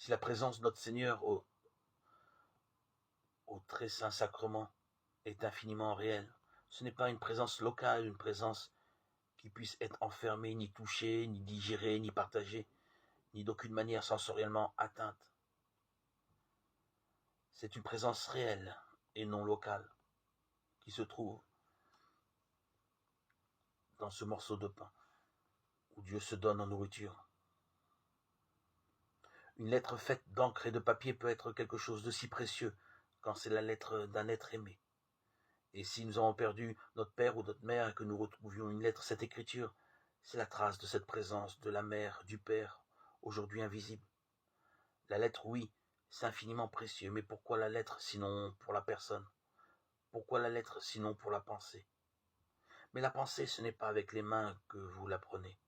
Si la présence de notre Seigneur au très saint sacrement est infiniment réelle, ce n'est pas une présence locale, une présence qui puisse être enfermée, ni touchée, ni digérée, ni partagée, ni d'aucune manière sensoriellement atteinte. C'est une présence réelle et non locale qui se trouve dans ce morceau de pain où Dieu se donne en nourriture. Une lettre faite d'encre et de papier peut être quelque chose de si précieux quand c'est la lettre d'un être aimé. Et si nous avons perdu notre père ou notre mère et que nous retrouvions une lettre, cette écriture, c'est la trace de cette présence de la mère, du père, aujourd'hui invisible. La lettre, oui, c'est infiniment précieux, mais pourquoi la lettre sinon pour la personne? Pourquoi la lettre sinon pour la pensée? Mais la pensée, ce n'est pas avec les mains que vous la prenez.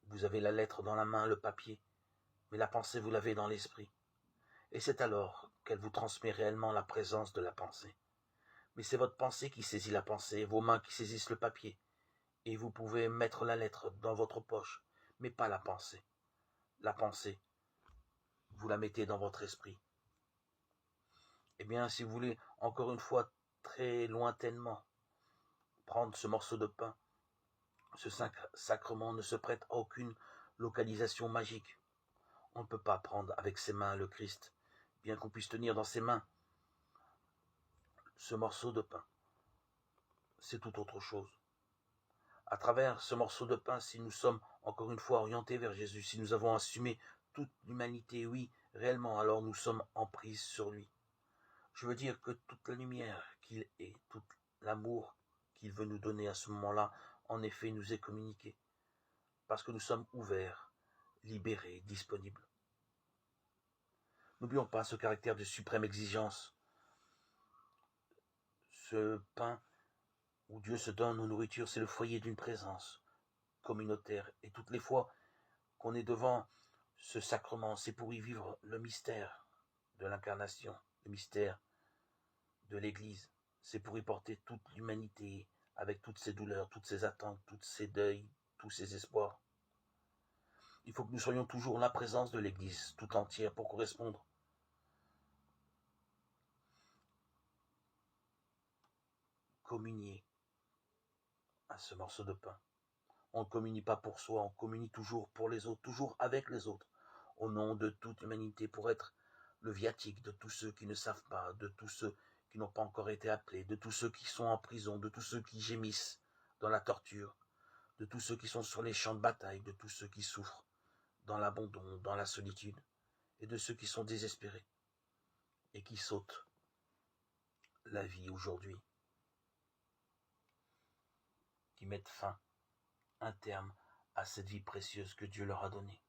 Vous avez la lettre dans la main, le papier, mais la pensée, vous l'avez dans l'esprit. Et c'est alors qu'elle vous transmet réellement la présence de la pensée. Mais c'est votre pensée qui saisit la pensée, vos mains qui saisissent le papier. Et vous pouvez mettre la lettre dans votre poche, mais pas la pensée. La pensée, vous la mettez dans votre esprit. Eh bien, si vous voulez, encore une fois, très lointainement, prendre ce morceau de pain, ce sacrement ne se prête à aucune localisation magique. On ne peut pas prendre avec ses mains le Christ, bien qu'on puisse tenir dans ses mains ce morceau de pain. C'est tout autre chose. À travers ce morceau de pain, si nous sommes encore une fois orientés vers Jésus, si nous avons assumé toute l'humanité, oui, réellement, alors nous sommes en prise sur lui. Je veux dire que toute la lumière qu'il est, tout l'amour qu'il veut nous donner à ce moment-là, en effet, nous est communiqué. Parce que nous sommes ouverts, libérés, disponibles. N'oublions pas ce caractère de suprême exigence. Ce pain où Dieu se donne aux nourritures, c'est le foyer d'une présence communautaire. Et toutes les fois qu'on est devant ce sacrement, c'est pour y vivre le mystère de l'incarnation, le mystère de l'Église. C'est pour y porter toute l'humanité, avec toutes ses douleurs, toutes ses attentes, tous ses deuils, tous ses espoirs. Il faut que nous soyons toujours la présence de l'Église tout entière pour correspondre communier à ce morceau de pain. On ne communie pas pour soi, on communie toujours pour les autres, toujours avec les autres, au nom de toute l'humanité, pour être le viatique de tous ceux qui ne savent pas, de tous ceux qui n'ont pas encore été appelés, de tous ceux qui sont en prison, de tous ceux qui gémissent dans la torture, de tous ceux qui sont sur les champs de bataille, de tous ceux qui souffrent dans l'abandon, dans la solitude, et de ceux qui sont désespérés et qui sautent la vie aujourd'hui, qui mettent fin, un terme à cette vie précieuse que Dieu leur a donnée.